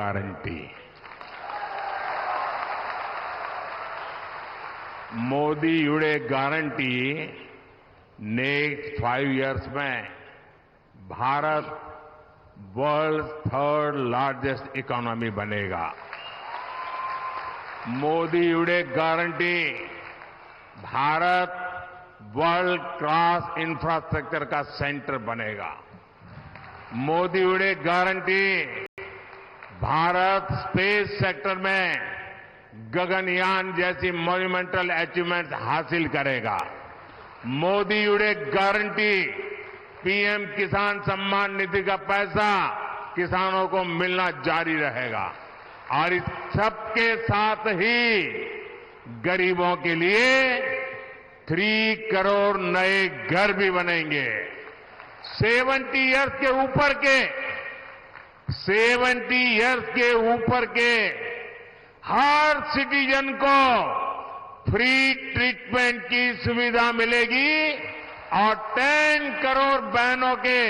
Guarantee. Modi युडे guarantee next 5 years में Bharat world third largest economy बनेगा। मोदी युडे guarantee Bharat world class infrastructure का सेंटर बनेगा। मोदी युडे गारंटी भारत स्पेस सेक्टर में गगनयान जैसी मॉन्यूमेंटल अचीवमेंट्स हासिल करेगा। मोदी युडे गारंटी पीएम किसान सम्मान निधि का पैसा किसानों को मिलना जारी रहेगा और इस सबके साथ ही गरीबों के लिए 3 करोड़ नए घर भी बनेंगे। 70 इयर्स के ऊपर के हर सिटीजन को फ्री ट्रीटमेंट की सुविधा मिलेगी और 10 करोड़ बहनों के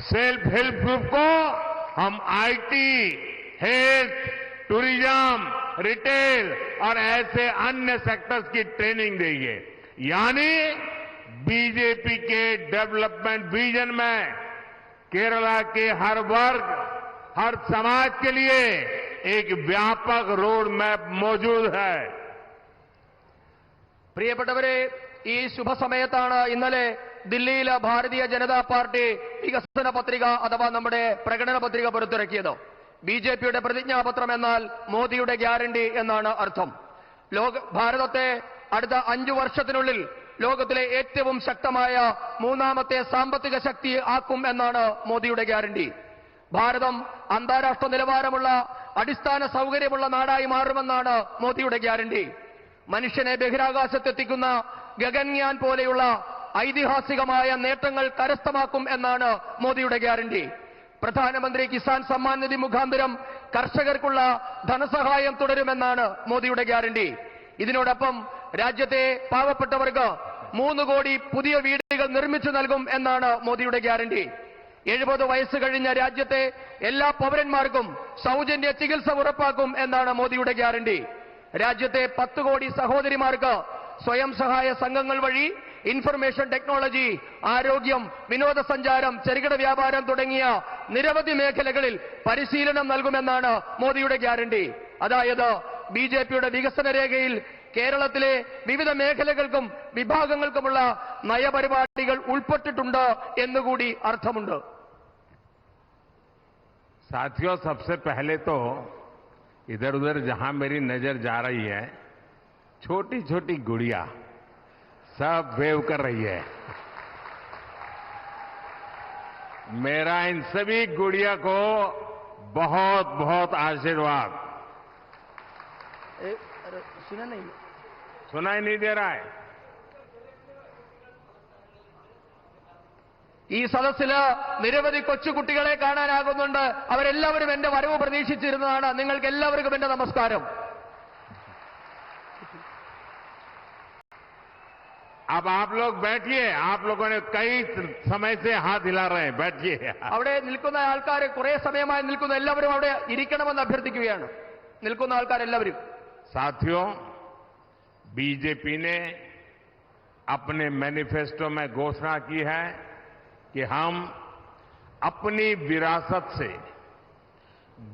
सेल्फ हेल्प ग्रुप को हम आईटी, हेल्थ, टूरिज्म, रिटेल और ऐसे अन्य सेक्टर्स की ट्रेनिंग देंगे। यानी बीजेपी के डेवलपमेंट विजन में केरला के हर वर्ग, हर समाज के लिए एक व्यापक रोड मैप मौजूद है। പ്രിയപ്പെട്ടവരെ, ഈ ശുഭസമയത്താണ് ഇന്നലെ ദില്ലിയിൽ ഭാരതീയ ജനതാ പാർട്ടി വികസന പത്രിക അഥവാ നമ്മുടെ പ്രകടന പത്രിക പുറത്തിറക്കിയത്. ബിജെപിയുടെ പ്രതിജ്ഞാപത്രം എന്നാൽ മോദിയുടെ ഗ്യാരണ്ടി എന്നാണ് അർത്ഥം. ഭാരതത്തെ അടുത്ത 5 വർഷത്തിനുള്ളിൽ ലോകത്തിലെ ഏറ്റവും ശക്തമായ 3ാമത്തെ സാമ്പത്തിക ശക്തി ആക്കും എന്നാണ് മോദിയുടെ ഗ്യാരണ്ടി. ഭാരതം അന്താരാഷ്ട്ര നിലവാരമുള്ള അടിസ്ഥാന സൗകര്യമുള്ള നാടായി മാറുമെന്നാണ് മോദിയുടെ ഗ്യാരണ്ടി. മനുഷ്യനെ ബഹിരാകാശത്തെത്തിക്കുന്ന ഗഗൻയാൻ പോലെയുള്ള ഐതിഹാസികമായ നേട്ടങ്ങൾ കരസ്ഥമാക്കും എന്നാണ് മോദിയുടെ ഗ്യാരണ്ടി. പ്രധാനമന്ത്രി കിസാൻ സമ്മാൻ നിധി മുഖാന്തരം കർഷകർക്കുള്ള ധനസഹായം തുടരുമെന്നാണ് മോദിയുടെ ഗ്യാരണ്ടി. ഇതിനോടൊപ്പം രാജ്യത്തെ പാവപ്പെട്ടവർക്ക് 3 കോടി പുതിയ വീടുകൾ നിർമ്മിച്ചു നൽകും എന്നാണ് മോദിയുടെ ഗ്യാരണ്ടി. 70 വയസ്സ് കഴിഞ്ഞ രാജ്യത്തെ എല്ലാ പൗരന്മാർക്കും സൗജന്യ ചികിത്സ ഉറപ്പാക്കും എന്നാണ് മോദിയുടെ ഗ്യാരണ്ടി. രാജ്യത്തെ 10 കോടി സഹോദരിമാർക്ക് സ്വയം സഹായ സംഘങ്ങൾ വഴി ഇൻഫർമേഷൻ ടെക്നോളജി, ആരോഗ്യം, വിനോദസഞ്ചാരം, ചെറുകിട വ്യാപാരം തുടങ്ങിയ നിരവധി മേഖലകളിൽ പരിശീലനം നൽകുമെന്നാണ് മോദിയുടെ ഗ്യാരണ്ടി. അതായത് ബിജെപിയുടെ വികസന രേഖയിൽ കേരളത്തിലെ വിവിധ മേഖലകൾക്കും വിഭാഗങ്ങൾക്കുമുള്ള നയപരിപാടികൾ ഉൾപ്പെട്ടിട്ടുണ്ട് എന്നുകൂടി അർത്ഥമുണ്ട്. साथियों, सबसे पहले तो इधर उधर जहां मेरी नजर जा रही है, छोटी छोटी गुड़िया सब वेव कर रही है। मेरा इन सभी गुड़िया को बहुत बहुत आशीर्वाद। सुनाई नहीं दे रहा है? ഈ സദസ്സിൽ നിരവധി കൊച്ചുകുട്ടികളെ കാണാനാകുന്നുണ്ട്. അവരെല്ലാവരും എന്റെ വരവ് പ്രതീക്ഷിച്ചിരുന്നതാണ്. നിങ്ങൾക്ക് എല്ലാവർക്കും എന്റെ നമസ്കാരം. अब आप लोग बैठिए। आप लोगों ने कई समय से हाथ हिला रहे हैं, बैठिए। അവിടെ നിൽക്കുന്ന ആൾക്കാർ കുറെ സമയമായി നിൽക്കുന്ന എല്ലാവരും അവിടെ ഇരിക്കണമെന്ന് അഭ്യർത്ഥിക്കുകയാണ്. നിൽക്കുന്ന ആൾക്കാരെല്ലാവരും. साथियों, बीजेपी ने अपने मैनिफेस्टो में घोषणा की है कि हम अपनी विरासत से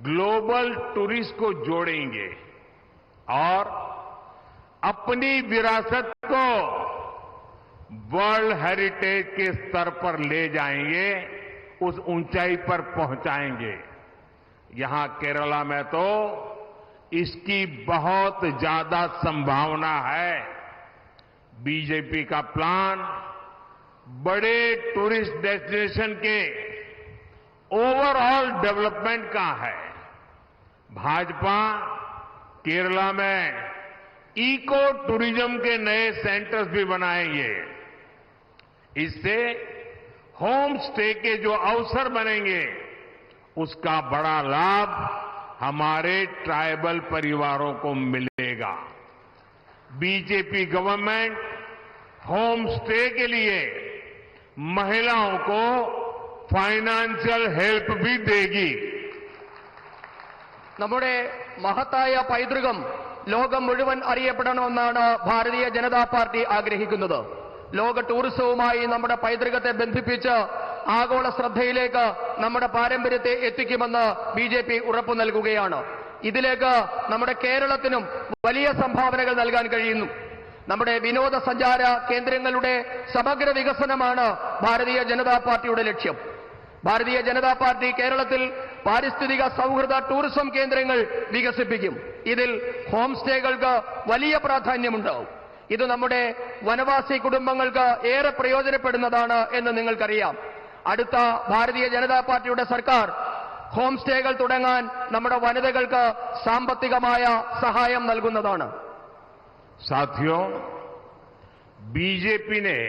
ग्लोबल टूरिस्ट को जोड़ेंगे और अपनी विरासत को वर्ल्ड हेरिटेज के स्तर पर ले जाएंगे, उस ऊंचाई पर पहुंचाएंगे। यहां केरला में तो इसकी बहुत ज्यादा संभावना है। बीजेपी का प्लान बड़े टूरिस्ट डेस्टिनेशन के ओवरऑल डेवलपमेंट का है। भाजपा केरला में इको टूरिज्म के नए सेंटर्स भी बनाएंगे। इससे होम स्टे के जो अवसर बनेंगे, उसका बड़ा लाभ हमारे ट्राइबल परिवारों को मिलेगा। बीजेपी गवर्नमेंट होम स्टे के लिए महिलाओं को फाइनेंशियल हेल्प भी देगी। നമ്മുടെ മഹത്തായ പൈതൃകം ലോകം മുഴുവൻ അറിയപ്പെടണമെന്നാണ് ഭാരതീയ ജനതാ പാർട്ടി ആഗ്രഹിക്കുന്നത്. ലോക ടൂറിസവുമായി നമ്മുടെ പൈതൃകത്തെ ബന്ധിപ്പിച്ച് ആഗോള ശ്രദ്ധയിലേക്ക് നമ്മുടെ പാരമ്പര്യത്തെ എത്തിക്കുമെന്ന് BJP ഉറപ്പു നൽകുകയാണ്. ഇതിലേക്ക് നമ്മുടെ കേരളത്തിനും വലിയ സംഭാവനകൾ നൽകാൻ കഴിയുന്നു. നമ്മുടെ വിനോദസഞ്ചാര കേന്ദ്രങ്ങളുടെ സമഗ്ര വികസനമാണ് ഭാരതീയ ജനതാ പാർട്ടിയുടെ ലക്ഷ്യം. ഭാരതീയ ജനതാ പാർട്ടി കേരളത്തിൽ പാരിസ്ഥിതിക സൗഹൃദ ടൂറിസം കേന്ദ്രങ്ങൾ വികസിപ്പിക്കും. ഇതിൽ ഹോം സ്റ്റേകൾക്ക് വലിയ പ്രാധാന്യമുണ്ടാവും. ഇത് നമ്മുടെ വനവാസി കുടുംബങ്ങൾക്ക് ഏറെ പ്രയോജനപ്പെടുന്നതാണ് എന്ന് നിങ്ങൾക്കറിയാം. അടുത്ത ഭാരതീയ ജനതാ പാർട്ടിയുടെ സർക്കാർ ഹോം സ്റ്റേകൾ തുടങ്ങാൻ നമ്മുടെ വനിതകൾക്ക് സാമ്പത്തികമായ സഹായം നൽകുന്നതാണ്. साथियों, बीजेपी ने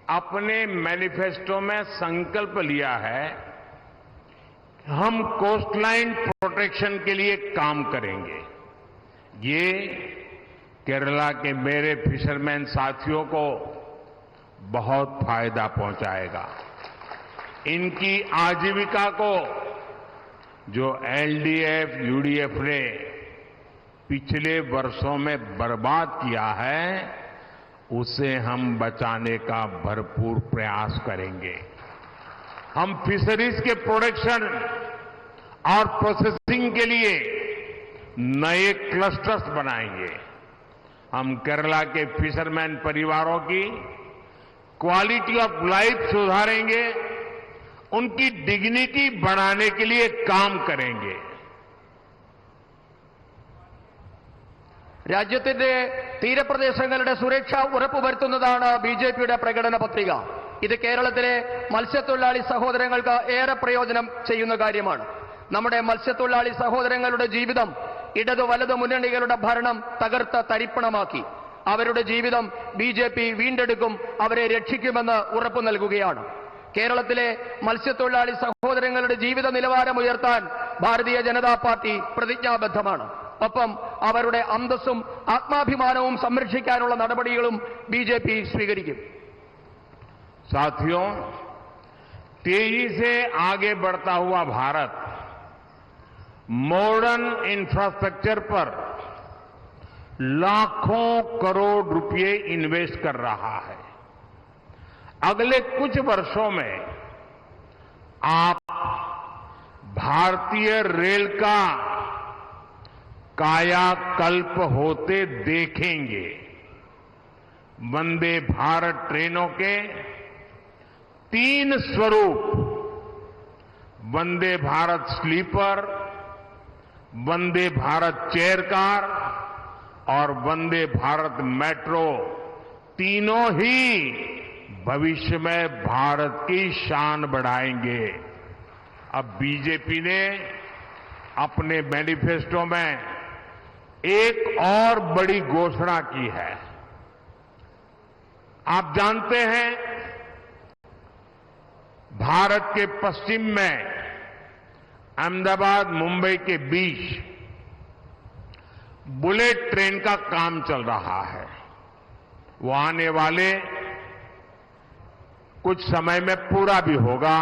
अपने मैनिफेस्टो में संकल्प लिया है हम कोस्टलाइन प्रोटेक्शन के लिए काम करेंगे. ये केरला के मेरे फिशरमैन साथियों को बहुत फायदा पहुंचाएगा. इनकी आजीविका को जो LDF, UDF ने पिछले वर्षों में बर्बाद किया है, उसे हम बचाने का भरपूर प्रयास करेंगे. हम फिशरीज के प्रोडक्शन और प्रोसेसिंग के लिए नए क्लस्टर्स बनाएंगे. हम केरला के फिशरमैन परिवारों की क्वालिटी ऑफ लाइफ सुधारेंगे, उनकी डिग्निटी बढ़ाने के लिए काम करेंगे. രാജ്യത്തിന്റെ തീരപ്രദേശങ്ങളുടെ സുരക്ഷ ഉറപ്പുവരുത്തുന്നതാണ് BJPയുടെ പ്രകടന പത്രിക. ഇത് കേരളത്തിലെ മത്സ്യത്തൊഴിലാളി സഹോദരങ്ങൾക്ക് ഏറെ പ്രയോജനം ചെയ്യുന്ന കാര്യമാണ്. നമ്മുടെ മത്സ്യത്തൊഴിലാളി സഹോദരങ്ങളുടെ ജീവിതം ഇടതു വലതു മുന്നണികളുടെ ഭരണം തകർത്ത് തരിപ്പണമാക്കി. അവരുടെ ജീവിതം BJP വീണ്ടെടുക്കും, അവരെ രക്ഷിക്കുമെന്ന് ഉറപ്പു നൽകുകയാണ്. കേരളത്തിലെ മത്സ്യത്തൊഴിലാളി സഹോദരങ്ങളുടെ ജീവിത നിലവാരം ഉയർത്താൻ ഭാരതീയ ജനതാ പാർട്ടി പ്രതിജ്ഞാബദ്ധമാണ്. ഒപ്പം അവരുടെ അന്തസ്സും ആത്മാഭിമാനവും സംരക്ഷിക്കാനുള്ള നടപടികളും BJP സ്വീകരിക്കും. साथियों, तेजी से आगे बढ़ता हुआ भारत मॉडर्न इंफ्रास्ट्रक्चर पर लाखों करोड़ रुपए इन्वेस्ट कर रहा है. अगले कुछ वर्षों में आप भारतीय रेल का कायाकल्प होते देखेंगे. वंदे भारत ट्रेनों के 3 स्वरूप, Vande Bharat sleeper, Vande Bharat chair car और वंदे भारत मेट्रो, तीनों ही भविष्य में भारत की शान बढ़ाएंगे. अब BJP ने अपने मैनिफेस्टो में एक और बड़ी घोषणा की है. आप जानते हैं, भारत के पश्चिम में अहमदाबाद मुंबई के बीच बुलेट ट्रेन का काम चल रहा है. वो आने वाले कुछ समय में पूरा भी होगा.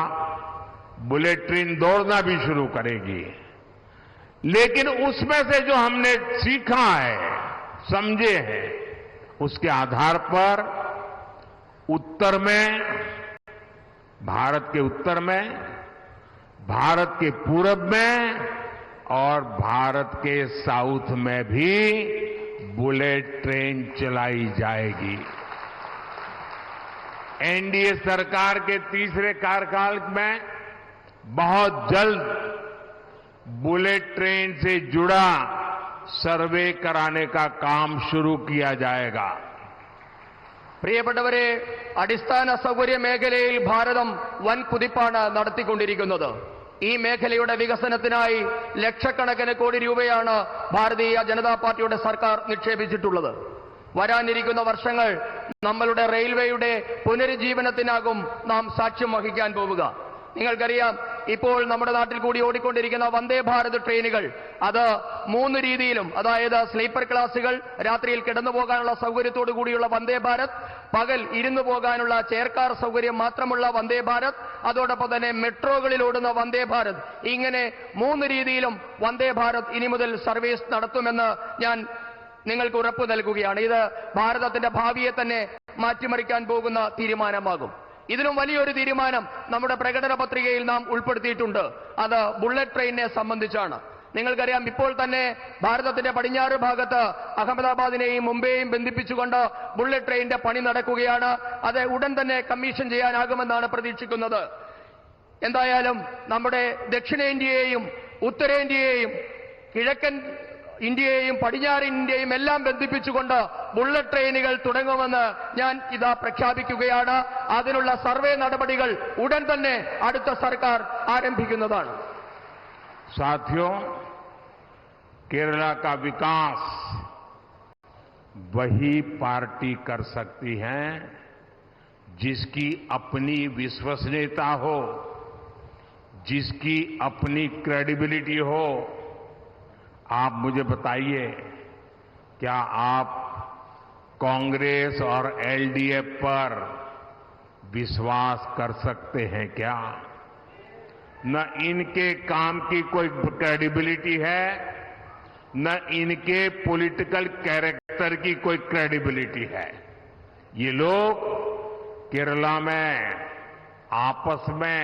बुलेट ट्रेन दौड़ना भी शुरू करेगी. लेकिन उसमें से जो हमने सीखा है, समझे हैं, उसके आधार पर उत्तर में, भारत के उत्तर में, भारत के पूरब में और भारत के साउथ में भी बुलेट ट्रेन चलाई जाएगी. NDA सरकार के तीसरे कार्यकाल में बहुत जल्द बुलेट ट्रेन से जुड़ा सर्वे कराने का काम शुरू किया जाएगा. പ്രിയപ്പെട്ടവരെ, അടിസ്ഥാന സൗകര്യ മേഖലയിൽ ഭാരതം വൻ കുതിപ്പാണ് നടത്തിക്കൊണ്ടിരിക്കുന്നത്. ഈ മേഖലയുടെ വികസനത്തിനായി ലക്ഷക്കണക്കിന് കോടി രൂപയാണ് ഭാരതീയ ജനതാ പാർട്ടിയുടെ സർക്കാർ നിക്ഷേപിച്ചിട്ടുള്ളത്. വരാനിരിക്കുന്ന വർഷങ്ങൾ നമ്മളുടെ റെയിൽവേയുടെ പുനരുജ്ജീവനത്തിനാകും നാം സാക്ഷ്യം വഹിക്കാൻ പോവുക. നിങ്ങൾക്കറിയാം, ഇപ്പോൾ നമ്മുടെ നാട്ടിൽ കൂടി ഓടിക്കൊണ്ടിരിക്കുന്ന വന്ദേ ഭാരത് ട്രെയിനുകൾ അത് 3 രീതിയിലും, അതായത് സ്ലീപ്പർ ക്ലാസുകൾ, രാത്രിയിൽ കിടന്നു പോകാനുള്ള സൗകര്യത്തോടു കൂടിയുള്ള വന്ദേ ഭാരത്, പകൽ ഇരുന്നു പോകാനുള്ള ചെയർകാർ സൗകര്യം മാത്രമുള്ള വന്ദേ ഭാരത്, അതോടൊപ്പം തന്നെ മെട്രോകളിൽ ഓടുന്ന വന്ദേ ഭാരത്, ഇങ്ങനെ 3 രീതിയിലും വന്ദേ ഭാരത് ഇനി മുതൽ സർവീസ് നടത്തുമെന്ന് ഞാൻ നിങ്ങൾക്ക് ഉറപ്പ് നൽകുകയാണ്. ഇത് ഭാരതത്തിന്റെ ഭാവിയെ തന്നെ മാറ്റിമറിക്കാൻ പോകുന്ന തീരുമാനമാകും. ഇതിലും വലിയൊരു തീരുമാനം നമ്മുടെ പ്രകടന പത്രികയിൽ നാം ഉൾപ്പെടുത്തിയിട്ടുണ്ട്. അത് ബുള്ളറ്റ് ട്രെയിനിനെ സംബന്ധിച്ചാണ്. നിങ്ങൾക്കറിയാം, ഇപ്പോൾ തന്നെ ഭാരതത്തിന്റെ പടിഞ്ഞാറ് ഭാഗത്ത് അഹമ്മദാബാദിനെയും മുംബൈയെയും ബന്ധിപ്പിച്ചുകൊണ്ട് ബുള്ളറ്റ് ട്രെയിനിന്റെ പണി നടക്കുകയാണ്. അത് ഉടൻ തന്നെ കമ്മീഷൻ ചെയ്യാനാകുമെന്നാണ് പ്രതീക്ഷിക്കുന്നത്. എന്തായാലും നമ്മുടെ ദക്ഷിണേന്ത്യയെയും ഉത്തരേന്ത്യയെയും കിഴക്കൻ ഇന്ത്യയെയും പടിഞ്ഞാറൻ ഇന്ത്യയും എല്ലാം ബന്ധിപ്പിച്ചുകൊണ്ട് ബുള്ളറ്റ് ട്രെയിനുകൾ തുടങ്ങുമെന്ന് ഞാൻ ഇതാ പ്രഖ്യാപിക്കുകയാണ്. അതിനുള്ള സർവേ നടപടികൾ ഉടൻ തന്നെ അടുത്ത സർക്കാർ ആരംഭിക്കുന്നതാണ്. साथियों, केरला का विकास वही पार्टी कर सकती है जिसकी अपनी विश्वसनीयता हो, जिसकी अपनी क्रेडिबिलिटी हो। आप मुझे बताइए, क्या आप कांग्रेस और एलडीएफ पर विश्वास कर सकते हैं क्या? न इनके काम की कोई क्रेडिबिलिटी है, न इनके पॉलिटिकल कैरेक्टर की कोई क्रेडिबिलिटी है। ये लोग केरला में आपस में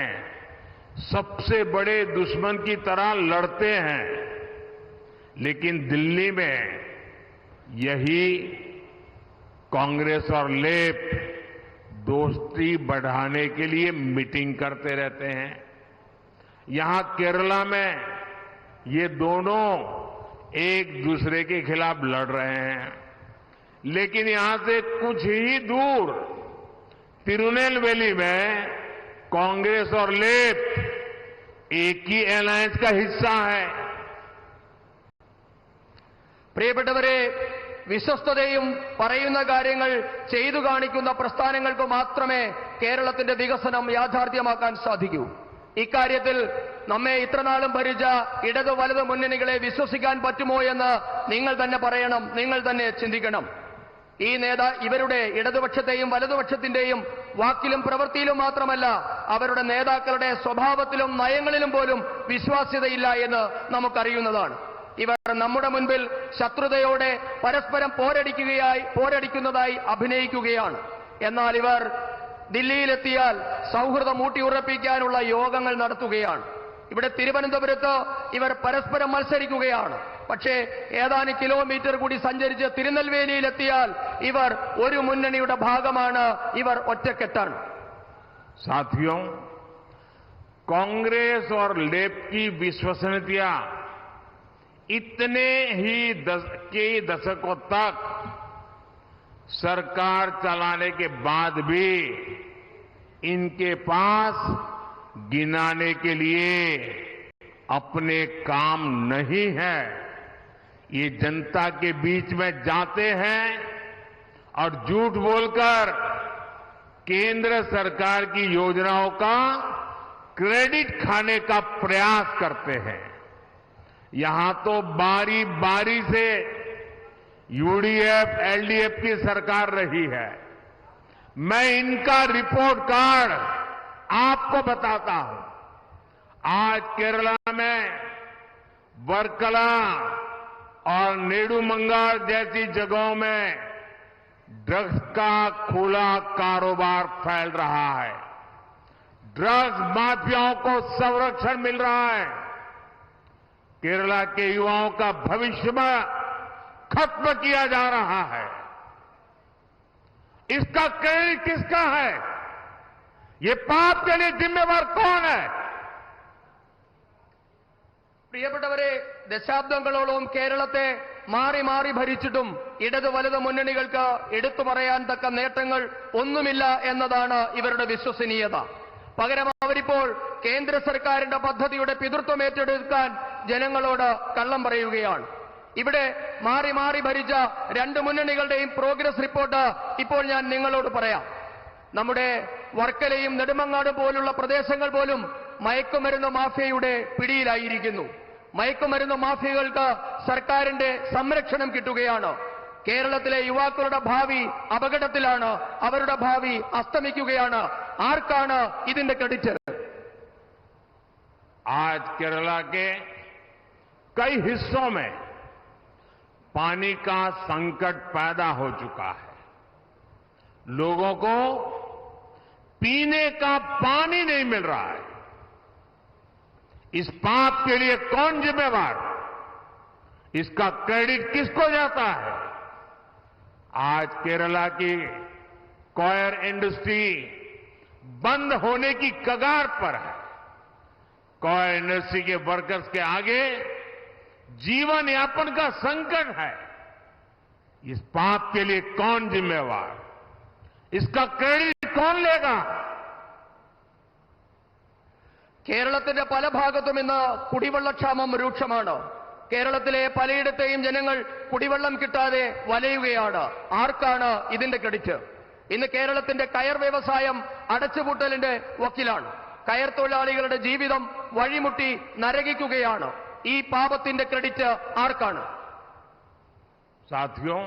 सबसे बड़े दुश्मन की तरह लड़ते हैं, लेकिन दिल्ली में यही कांग्रेस और लेप दोस्ती बढ़ाने के लिए मीटिंग करते रहते हैं। यहां केरला में ये दोनों एक दूसरे के खिलाफ लड़ रहे हैं, लेकिन यहां से कुछ ही दूर तिरुनेलवेली में कांग्रेस और लेप एक ही अलायंस का हिस्सा है। പ്രിയപ്പെട്ടവരെ, വിശ്വസ്തതയും പറയുന്ന കാര്യങ്ങൾ ചെയ്തു കാണിക്കുന്ന പ്രസ്ഥാനങ്ങൾക്ക് മാത്രമേ കേരളത്തിന്റെ വികസനം യാഥാർത്ഥ്യമാക്കാൻ സാധിക്കൂ. ഇക്കാര്യത്തിൽ നമ്മെ ഇത്രനാളും ഭരിച്ച ഇടത് വലത് മുന്നണികളെ വിശ്വസിക്കാൻ പറ്റുമോ എന്ന് നിങ്ങൾ തന്നെ പറയണം, നിങ്ങൾ തന്നെ ചിന്തിക്കണം. ഇവരുടെ ഇടതുപക്ഷത്തെയും വലതുപക്ഷത്തിന്റെയും വാക്കിലും പ്രവൃത്തിയിലും മാത്രമല്ല, അവരുടെ നേതാക്കളുടെ സ്വഭാവത്തിലും നയങ്ങളിലും പോലും വിശ്വാസ്യതയില്ല എന്ന് നമുക്കറിയുന്നതാണ്. ഇവർ നമ്മുടെ മുൻപിൽ ശത്രുതയോടെ പരസ്പരം പോരടിക്കുന്നതായി അഭിനയിക്കുകയാണ്. എന്നാൽ ഇവർ ദില്ലിയിലെത്തിയാൽ സൗഹൃദം ഊട്ടിയുറപ്പിക്കാനുള്ള യോഗങ്ങൾ നടത്തുകയാണ്. ഇവിടെ തിരുവനന്തപുരത്ത് ഇവർ പരസ്പരം മത്സരിക്കുകയാണ്. പക്ഷേ ഏതാനും കിലോമീറ്റർ കൂടി സഞ്ചരിച്ച് തിരുനെൽവേലിയിലെത്തിയാൽ ഇവർ ഒരു മുന്നണിയുടെ ഭാഗമാണ്, ഇവർ ഒറ്റക്കെട്ടാണ്. साथियों, कांग्रेस और लेप की विश्वसनीयता इतने ही दशकों तक सरकार चलाने के बाद भी इनके पास गिनाने के लिए अपने काम नहीं है। ये जनता के बीच में जाते हैं और झूठ बोलकर केंद्र सरकार की योजनाओं का क्रेडिट खाने का प्रयास करते हैं। यहां तो बारी बारी से यूडीएफ एलडीएफ की सरकार रही है। मैं इनका रिपोर्ट कार्ड आपको बताता हूं। आज केरला में वर्कला और नेडुमंगल जैसी जगहों में ड्रग्स का खुला कारोबार फैल रहा है। ड्रग्स माफियाओं को संरक्षण मिल रहा है। केरला के युवाओं का भविष्य में खत्म किया जा रहा है। इसका क्रेडिट किसका है? ये पाप के लिए जिम्मेवार कौन है? പ്രിയപ്പെട്ടവരെ, ദശാബ്ദങ്ങളോളം കേരളത്തെ മാറി മാറി ഭരിച്ചിട്ടും ഇടത് വലത് മുന്നണികൾക്ക് എടുത്തു പറയാൻ തക്ക നേട്ടങ്ങൾ ഒന്നുമില്ല എന്നതാണ് ഇവരുടെ വിശ്വസനീയത. പകരം അവരിപ്പോൾ കേന്ദ്ര സർക്കാരിന്റെ പദ്ധതിയുടെ പിതൃത്വം ഏറ്റെടുക്കാൻ ജനങ്ങളോട് കള്ളം പറയുകയാണ്. ഇവിടെ മാറി മാറി ഭരിച്ച രണ്ട് മുന്നണികളുടെയും പ്രോഗ്രസ് റിപ്പോർട്ട് ഇപ്പോൾ ഞാൻ നിങ്ങളോട് പറയാം. നമ്മുടെ വർക്കലയും നെടുമങ്ങാടും പോലുള്ള പ്രദേശങ്ങൾ പോലും മയക്കുമരുന്ന് മാഫിയയുടെ പിടിയിലായിരിക്കുന്നു. മയക്കുമരുന്ന് മാഫിയകൾക്ക് സർക്കാരിന്റെ സംരക്ഷണം കിട്ടുകയാണ്. കേരളത്തിലെ യുവാക്കളുടെ ഭാവി അപകടത്തിലാണ്, അവരുടെ ഭാവി അസ്തമിക്കുകയാണ്. ആർക്കാണ് ഇതിന്റെ ക്രെഡിറ്റ്? आज केरला के कई हिस्सों में पानी का संकट पैदा हो चुका है। लोगों को पीने का पानी नहीं मिल रहा है। इस पाप के लिए कौन जिम्मेवार? इसका क्रेडिट किसको जाता है? आज केरला की कॉयर इंडस्ट्री बंद होने की कगार पर है। कॉयर इंडस्ट्री के वर्कर्स के आगे जीवन यापन का संकट है। इस पाप के लिए कौन जिम्मेवार? इसका क्रेडिट कौन लेगा? കേരളത്തിന്റെ പല ഭാഗത്തും ഇന്ന് കുടിവെള്ളക്ഷാമം രൂക്ഷമാണ്. കേരളത്തിലെ പലയിടത്തെയും ജനങ്ങൾ കുടിവെള്ളം കിട്ടാതെ വലയുകയാണ്. ആർക്കാണ് ഇതിന്റെ ക്രെഡിറ്റ്? ഇന്ന് കേരളത്തിന്റെ കയർ വ്യവസായം അടച്ചുപൂട്ടലിന്റെ വക്കിലാണ്. കയർ തൊഴിലാളികളുടെ ജീവിതം വഴിമുട്ടി നരകിക്കുകയാണ്. ഈ പാപത്തിന്റെ ക്രെഡിറ്റ് ആർക്കാണ്? साथियों,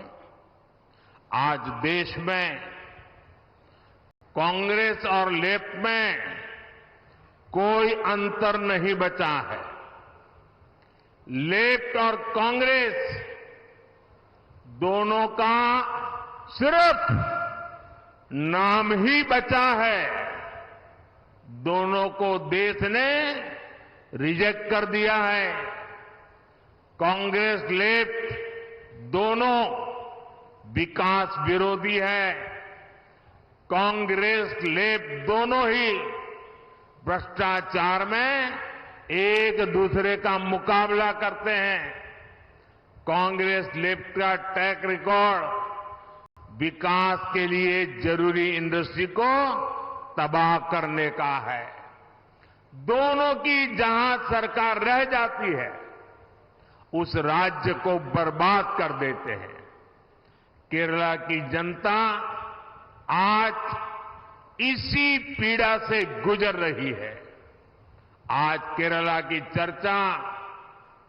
आज देश में कांग्रेस और लेफ्ट में कोई अंतर नहीं बचा है। लेफ्ट और कांग्रेस दोनों का सिर्फ नाम ही बचा है। दोनों को देश ने रिजेक्ट कर दिया है। कांग्रेस लेफ्ट दोनों विकास विरोधी है। कांग्रेस लेफ्ट दोनों ही भ्रष्टाचार में एक दूसरे का मुकाबला करते हैं। कांग्रेस लेफ्ट का ट्रैक रिकॉर्ड विकास के लिए जरूरी इंडस्ट्री को तबाह करने का है। दोनों की जहां सरकार रह जाती है, उस राज्य को बर्बाद कर देते हैं। केरला की जनता आज इसी पीड़ा से गुजर रही है। आज केरला की चर्चा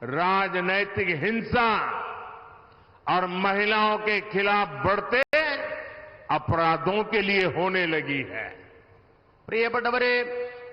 राजनैतिक हिंसा और महिलाओं के खिलाफ बढ़ते अपराधों के लिए होने लगी है। പ്രിയപ്പെട്ടവരെ,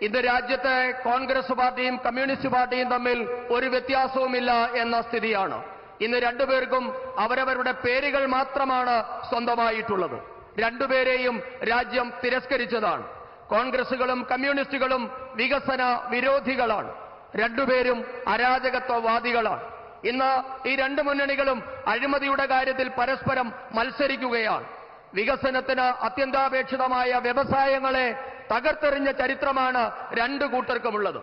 ഇന്ന് രാജ്യത്തെ കോൺഗ്രസ് പാർട്ടിയും കമ്മ്യൂണിസ്റ്റ് പാർട്ടിയും തമ്മിൽ ഒരു വ്യത്യാസവുമില്ല എന്ന സ്ഥിതിയാണ്. ഇന്ന് രണ്ടുപേർക്കും അവരവരുടെ പേരുകൾ മാത്രമാണ് സ്വന്തമായിട്ടുള്ളത്. രണ്ടുപേരെയും രാജ്യം തിരസ്കരിച്ചതാണ്. കോൺഗ്രസുകളും കമ്മ്യൂണിസ്റ്റുകളും വികസന വിരോധികളാണ്. രണ്ടുപേരും അരാജകത്വവാദികളാണ്. ഇന്ന് ഈ രണ്ട് മുന്നണികളും അഴിമതിയുടെ കാര്യത്തിൽ പരസ്പരം മത്സരിക്കുകയാണ്. വികസനത്തിന് അത്യന്താപേക്ഷിതമായ വ്യവസായങ്ങളെ തകർത്തെറിഞ്ഞ ചരിത്രമാണ് രണ്ടു കൂട്ടർക്കുമുള്ളത്.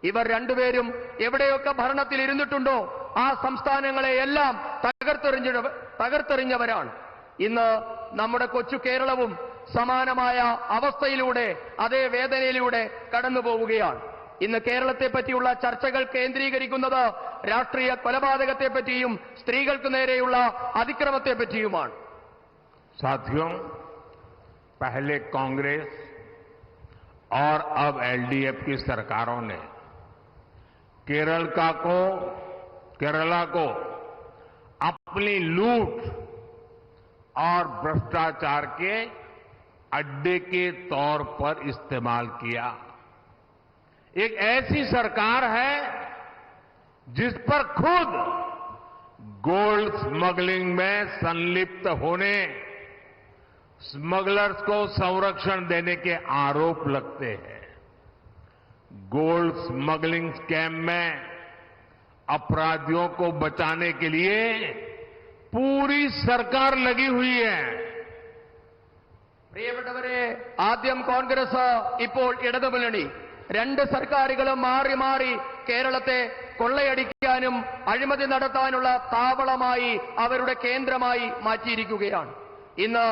ഇവർ രണ്ടുപേരും എവിടെയൊക്കെ ഭരണത്തിൽ ഇരുന്നിട്ടുണ്ടോ ആ സംസ്ഥാനങ്ങളെയെല്ലാം തകർത്തെറിഞ്ഞവരാണ്. ഇന്ന് നമ്മുടെ കൊച്ചു കേരളവും സമാനമായ അവസ്ഥയിലൂടെ, അതേ വേദനയിലൂടെ കടന്നു പോവുകയാണ്. ഇന്ന് കേരളത്തെ പറ്റിയുള്ള ചർച്ചകൾ കേന്ദ്രീകരിക്കുന്നത് രാഷ്ട്രീയ കൊലപാതകത്തെ പറ്റിയും സ്ത്രീകൾക്ക് നേരെയുള്ള അതിക്രമത്തെ പറ്റിയുമാണ്. साथियों, पहले कांग्रेस और अब एलडीएफ की सरकारों ने केरला को अपनी लूट और भ्रष्टाचार के अड्डे के तौर पर इस्तेमाल किया। एक ऐसी सरकार है जिस पर खुद गोल्ड स्मगलिंग में संलिप्त होने, स्मगलर्स को संरक्षण देने के आरोप लगते हैं। गोल्ड स्मगलिंग स्कैम में अपराधियों को बचाने के लिए पूरी सरकार लगी हुई है। പ്രിയപ്പെട്ടവരെ, ആദ്യം കോൺഗ്രസ്, ഇപ്പോൾ ഇടതുമുന്നണി, രണ്ട് സർക്കാരുകളും മാറി മാറി കേരളത്തെ കൊള്ളയടിക്കാനും അഴിമതി നടത്താനുള്ള താവളമായി, അവരുടെ കേന്ദ്രമായി മാറ്റിയിരിക്കുകയാണ്. ഇന്ന്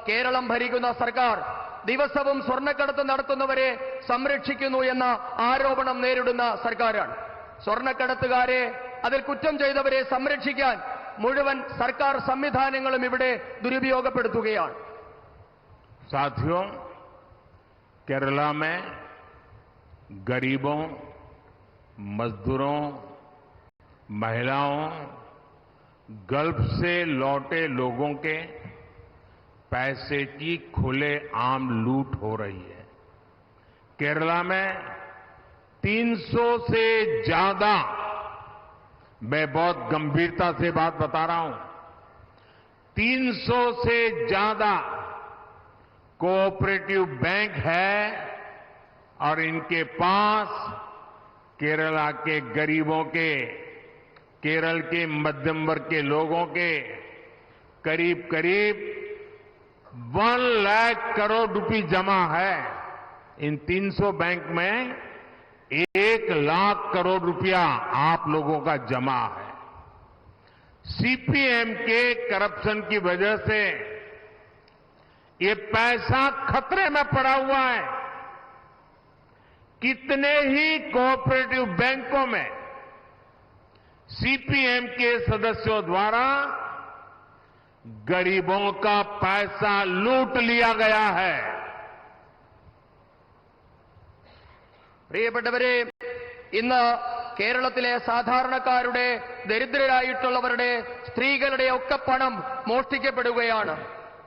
കേരളം ഭരിക്കുന്ന സർക്കാർ ദിവസവും സ്വർണ്ണക്കടത്ത് നടത്തുന്നവരെ സംരക്ഷിക്കുന്നു എന്ന ആരോപണം നേരിടുന്ന സർക്കാരാണ്. സ്വർണ്ണക്കടത്തുകാരെ, അതിൽ കുറ്റം ചെയ്തവരെ സംരക്ഷിക്കാൻ മുഴുവൻ സർക്കാർ സംവിധാനങ്ങളും ഇവിടെ ദുരുപയോഗപ്പെടുത്തുകയാണ്. साथियों, केरला में गरीबों, मजदूरों, महिलाओं गल्फ से लौटे लोगों के पैसे की खुलेआम लूट हो रही है। केरला में 300 से ज्यादा, मैं बहुत गंभीरता से बात बता रहा हूं, 300 से ज्यादा कोऑपरेटिव बैंक है और इनके पास केरला के गरीबों के, केरल के मध्यम वर्ग के लोगों के करीब करीब 1 लाख करोड़ रुपए जमा है। इन 300 बैंक में 1 लाख करोड़ रुपया आप लोगों का जमा है। सीपीएम के करप्शन की वजह से ये पैसा खतरे में पड़ा हुआ है। कितने ही कोऑपरेटिव बैंकों में सीपीएम के सदस्यों द्वारा गरीबों का पैसा लूट लिया गया है। പ്രിയപ്പെട്ടവരെ, ഇന്ന് കേരളത്തിലെ സാധാരണക്കാരുടെ, ദരിദ്രരായിട്ടുള്ളവരുടെ, സ്ത്രീകളുടെ ഒക്കെ പണം മോഷ്ടിക്കപ്പെടുകയാണ്.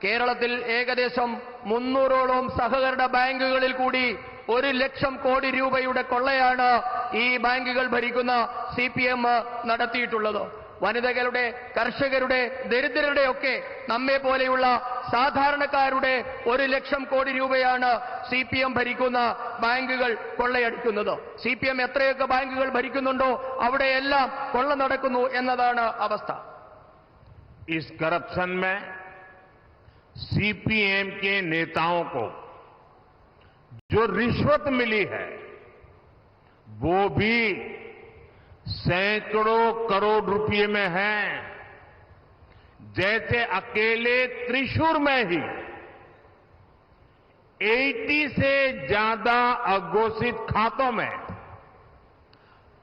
കേരളത്തിൽ ഏകദേശം 300ഓളം സഹകരണ ബാങ്കുകളിൽ കൂടി 1 ലക്ഷം കോടി രൂപയുടെ കൊള്ളയാണ് ഈ ബാങ്കുകൾ ഭരിക്കുന്ന സിപിഎം നടത്തിയിട്ടുള്ളത്. വനിതകളുടെ, കർഷകരുടെ, ദരിദ്രരുടെ ഒക്കെ നമ്മെ പോലെയുള്ള സാധാരണക്കാരുടെ 1 ലക്ഷം കോടി രൂപയാണ് സിപിഎം ഭരിക്കുന്ന ബാങ്കുകൾ കൊള്ളയടിക്കുന്നത്. സിപിഎം എത്രയൊക്കെ ബാങ്കുകൾ ഭരിക്കുന്നുണ്ടോ അവിടെയെല്ലാം കൊള്ള നടക്കുന്നു എന്നതാണ് അവസ്ഥ. इस करप्शन में सीपीएम के नेताओं को जो रिश्वत मिली है वो भी सैकड़ों करोड़ रुपए में है। जैसे अकेले त्रिशूर में ही 80 से ज्यादा अघोषित खातों में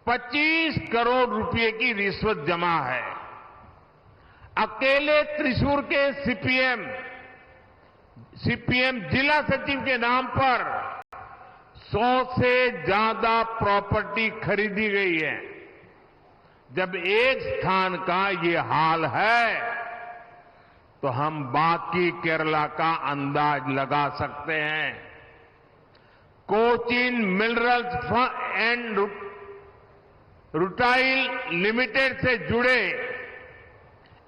25 करोड़ रुपए की रिश्वत जमा है। अकेले त्रिशूर के सीपीएम जिला सचिव के नाम पर 100 से ज्यादा प्रॉपर्टी खरीदी गई है। जब एक स्थान का ये हाल है तो हम बाकी केरला का अंदाज लगा सकते हैं। Cochin minerals and rutile limited से जुड़े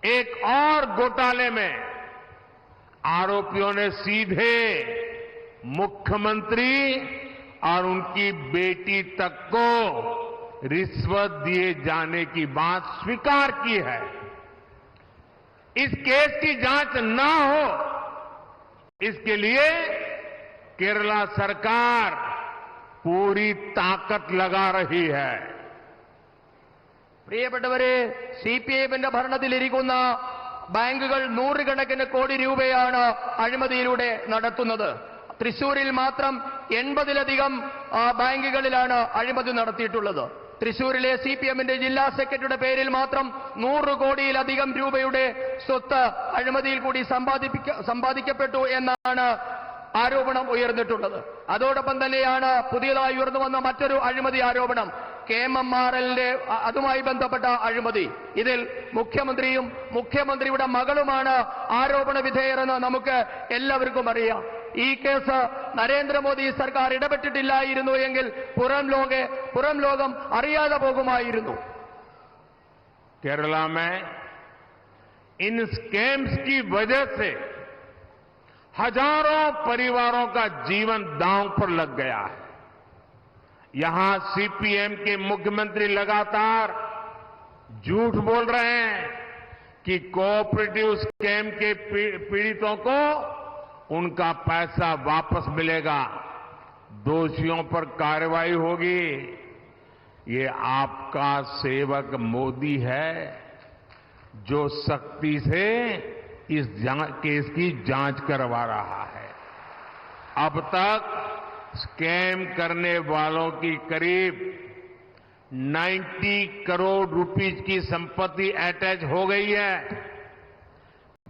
एक और घोटाले में आरोपियों ने सीधे मुख्यमंत्री और उनकी बेटी तक को रिश्वत दिए जाने की बात स्वीकार की है। इस केस की जांच ना हो, इसके लिए केरला सरकार पूरी ताकत लगा रही है। പ്രിയപ്പെട്ടവരെ, സിപിഎമ്മിന്റെ ഭരണത്തിലിരിക്കുന്ന ബാങ്കുകൾ 100 കണക്കിന് കോടി രൂപയാണ് അഴിമതിയിലൂടെ നടത്തുന്നത്. തൃശൂരിൽ മാത്രം 80ലധികം ബാങ്കുകളിലാണ് അഴിമതി നടത്തിയിട്ടുള്ളത്. തൃശൂരിലെ സിപിഎമ്മിന്റെ ജില്ലാ സെക്രട്ടറിയുടെ പേരിൽ മാത്രം 100 കോടിയിലധികം രൂപയുടെ സ്വത്ത് അഴിമതിയിൽ കൂടി സമ്പാദിക്കപ്പെട്ടു എന്നാണ് ആരോപണം ഉയർന്നിട്ടുള്ളത്. അതോടൊപ്പം തന്നെയാണ് പുതിയതായി ഉയർന്നു വന്ന മറ്റൊരു അഴിമതി ആരോപണം, KMRLന്റെ അതുമായി ബന്ധപ്പെട്ട അഴിമതി. ഇതിൽ മുഖ്യമന്ത്രിയും മുഖ്യമന്ത്രിയുടെ മകളുമാണ് ആരോപണ വിധേയരെന്ന് നമുക്ക് എല്ലാവർക്കും അറിയാം. ഈ കേസ് നരേന്ദ്രമോദി സർക്കാർ ഇടപെട്ടിട്ടില്ലായിരുന്നു എങ്കിൽ പുറം ലോകം അറിയാതെ പോകുമായിരുന്നു. केरला में इन स्कैम्स की वजह से हजारों परिवारों का जीवन दांव पर लग गया है। यहां सीपीएम के मुख्यमंत्री लगातार झूठ बोल रहे हैं कि कोऑपरेटिव स्कैम के पीड़ितों को उनका पैसा वापस मिलेगा, दोषियों पर कार्रवाई होगी। ये आपका सेवक मोदी है जो सख्ती से इस केस की जांच करवा रहा है। अब तक स्कैम करने वालों की करीब 90 करोड़ रुपीस की संपत्ति अटैच हो गई है।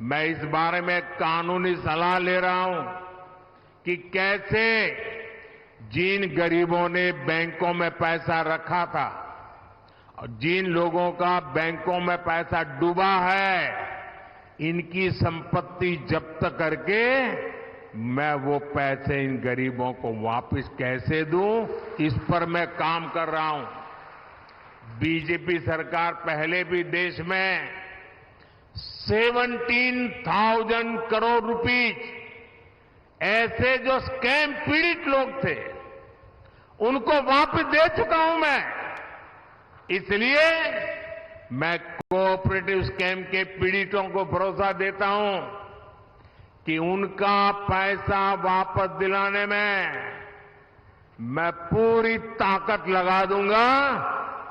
मैं इस बारे में कानूनी सलाह ले रहा हूं कि कैसे जिन गरीबों ने बैंकों में पैसा रखा था जिन लोगों का बैंकों में पैसा डूबा है, इनकी संपत्ति जब्त करके मैं वो पैसे इन गरीबों को वापस कैसे दूं, इस पर मैं काम कर रहा हूं। बीजेपी सरकार पहले भी देश में 17,000 करोड़ रुपीज ऐसे जो स्कैम पीड़ित लोग थे उनको वापस दे चुका हूं मैं। इसलिए मैं कोऑपरेटिव स्कैम के पीड़ितों को भरोसा देता हूं कि उनका पैसा वापस दिलाने में मैं पूरी ताकत लगा दूंगा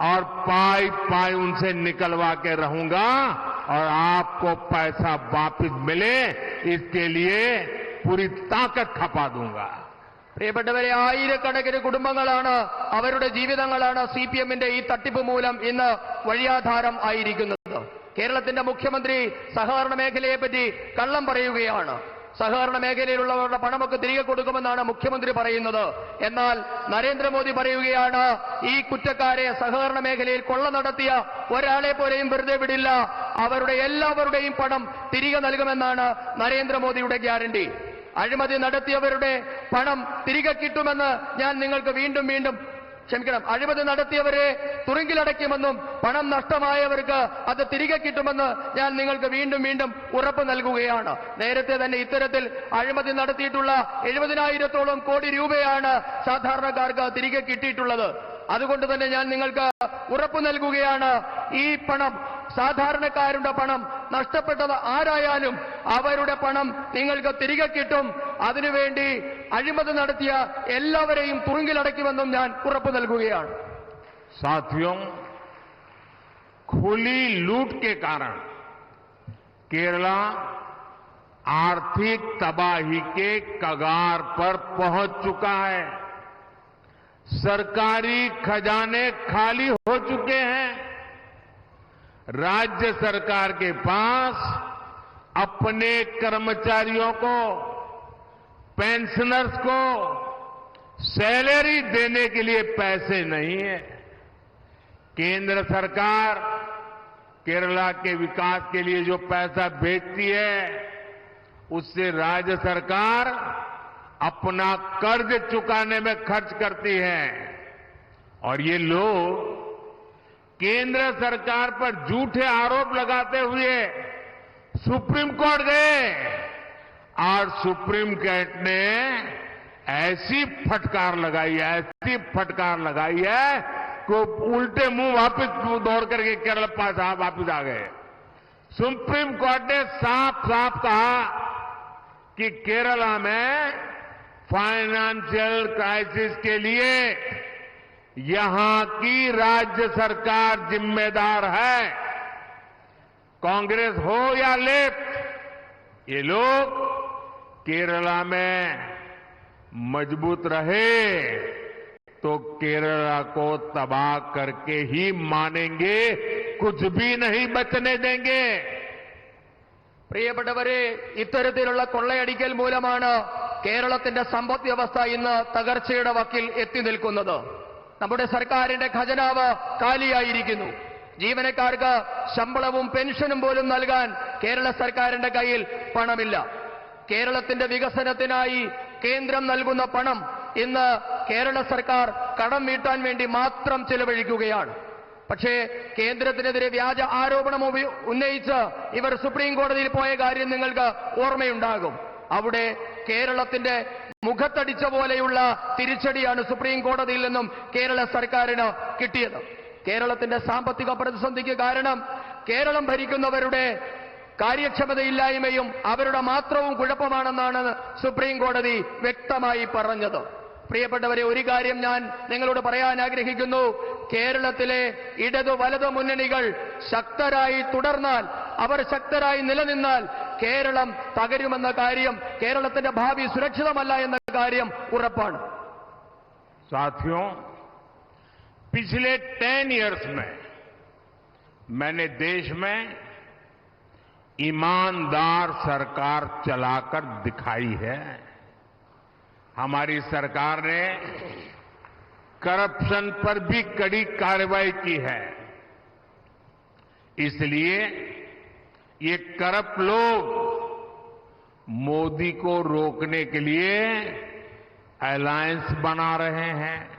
और पाई पाई उनसे निकलवा के रहूंगा और आपको पैसा वापस मिले इसके लिए पूरी ताकत खपा दूंगा। പ്രിയപ്പെട്ടവരെ, ആയിരക്കണക്കിന് കുടുംബങ്ങളാണ്, അവരുടെ ജീവിതങ്ങളാണ് സിപിഎമ്മിന്റെ ഈ തട്ടിപ്പ് മൂലം ഇന്ന് വഴിയാധാരം ആയിരിക്കുന്നത്. കേരളത്തിന്റെ മുഖ്യമന്ത്രി സഹകരണ മേഖലയെപ്പറ്റി കള്ളം പറയുകയാണ്. സഹകരണ മേഖലയിലുള്ളവരുടെ പണമൊക്കെ തിരികെ കൊടുക്കുമെന്നാണ് മുഖ്യമന്ത്രി പറയുന്നത്. എന്നാൽ നരേന്ദ്രമോദി പറയുകയാണ് ഈ കുറ്റക്കാരെ, സഹകരണ മേഖലയിൽ കൊള്ള നടത്തിയ ഒരാളെ പോലെയും വെറുതെ വിടില്ല, അവരുടെ എല്ലാവരുടെയും പണം തിരികെ നൽകുമെന്നാണ് നരേന്ദ്രമോദിയുടെ ഗ്യാരണ്ടി. അഴിമതി നടത്തിയവരുടെ പണം തിരികെ കിട്ടുമെന്ന് ഞാൻ നിങ്ങൾക്ക് അഴിമതി നടത്തിയവരെ തുറുങ്കിലടയ്ക്കുമെന്നും പണം നഷ്ടമായവർക്ക് അത് തിരികെ കിട്ടുമെന്ന് ഞാൻ നിങ്ങൾക്ക് വീണ്ടും ഉറപ്പ് നൽകുകയാണ്. നേരത്തെ തന്നെ ഇത്തരത്തിൽ അഴിമതി നടത്തിയിട്ടുള്ള 70,000-ഓളം കോടി രൂപയാണ് സാധാരണക്കാർക്ക് തിരികെ കിട്ടിയിട്ടുള്ളത്. അതുകൊണ്ട് തന്നെ ഞാൻ നിങ്ങൾക്ക് ഉറപ്പ് നൽകുകയാണ്, ഈ പണം, സാധാരണക്കാരുടെ പണം, നഷ്ടപ്പെട്ടത് ആരായാലും അവരുടെ പണം നിങ്ങൾക്ക് തിരികെ കിട്ടും. അതിനുവേണ്ടി അഴിമതി നടത്തിയ എല്ലാവരെയും തുറുങ്കിലടയ്ക്കുമെന്നും ഞാൻ ഉറപ്പ് നൽകുകയാണ്. साथियों, खुली लूट के कारण केरला आर्थिक तबाही के कगार पर पहुंच चुका है। सरकारी खजाने खाली हो चुके हैं। राज्य सरकार के पास अपने कर्मचारियों को, पेंशनर्स को सैलरी देने के लिए पैसे नहीं है। केंद्र सरकार केरला के विकास के लिए जो पैसा भेजती है उससे राज्य सरकार अपना कर्ज चुकाने में खर्च करती है। और ये लोग केंद्र सरकार पर झूठे आरोप लगाते हुए सुप्रीम कोर्ट गए और सुप्रीम कोर्ट ने ऐसी फटकार लगाई है कि उल्टे मुंह वापस दौड़ करके केरल पास वापस आ गए। सुप्रीम कोर्ट ने साफ कहा कि केरला में फाइनेंशियल क्राइसिस के लिए यहां की राज्य सरकार जिम्मेदार है। कांग्रेस हो या लेफ्ट, ये लोग केरला में मजबूत रहे तो केरला को तबाह करके ही मानेंगे, कुछ भी नहीं बचने देंगे। പ്രിയപ്പെട്ടവരെ, ഇത്തരത്തിലുള്ള കൊള്ളയടിക്കൽ മൂലമാണ് കേരളത്തിന്റെ സമ്പദ് വ്യവസ്ഥ ഇന്ന് തകർച്ചയുടെ വക്കിൽ എത്തി നിൽക്കുന്നത്. നമ്മുടെ സർക്കാരിന്റെ ഖജനാവ് കാലിയായിരിക്കുന്നു. ജീവനക്കാർക്ക് ശമ്പളവും പെൻഷനും പോലും നൽകാൻ കേരള സർക്കാരിന്റെ കയ്യിൽ പണമില്ല. കേരളത്തിന്റെ വികസനത്തിനായി കേന്ദ്രം നൽകുന്ന പണം ഇന്ന് കേരള സർക്കാർ കടം വീട്ടാൻ വേണ്ടി മാത്രം ചെലവഴിക്കുകയാണ്. പക്ഷേ കേന്ദ്രത്തിനെതിരെ വ്യാജ ആരോപണം ഉന്നയിച്ച് ഇവർ സുപ്രീം കോടതിയിൽ പോയ കാര്യം നിങ്ങൾക്ക് ഓർമ്മയുണ്ടാകും. അവിടെ കേരളത്തിന്റെ മുഖത്തടിച്ച പോലെയുള്ള തിരിച്ചടിയാണ് സുപ്രീം കോടതിയിൽ നിന്നും കേരള സർക്കാരിന് കിട്ടിയത്. കേരളത്തിന്റെ സാമ്പത്തിക പ്രതിസന്ധിക്ക് കാരണം കേരളം ഭരിക്കുന്നവരുടെ കാര്യക്ഷമതയില്ലായ്മയും അവരുടെ മാത്രവും കുഴപ്പമാണെന്നാണ് സുപ്രീം കോടതി വ്യക്തമായി പറഞ്ഞത്. പ്രിയപ്പെട്ടവരെ, ഒരു കാര്യം ഞാൻ നിങ്ങളോട് പറയാൻ ആഗ്രഹിക്കുന്നു. കേരളത്തിലെ ഇടതു വലതു മുന്നണികൾ ശക്തരായി തുടർന്നാൽ, അവർ ശക്തരായി നിലനിന്നാൽ കേരളം തകരുമെന്ന കാര്യം, കേരളത്തിന്റെ ഭാവി സുരക്ഷിതമല്ല എന്ന കാര്യം ഉറപ്പാണ്. साथियों, पिछले 10 इयर्स में मैंने देश में ईमानदार सरकार चलाकर दिखाई है। हमारी सरकार ने करप्शन पर भी कड़ी कार्रवाई की है। इसलिए ये करप्ट लोग मोदी को रोकने के लिए अलायंस बना रहे हैं,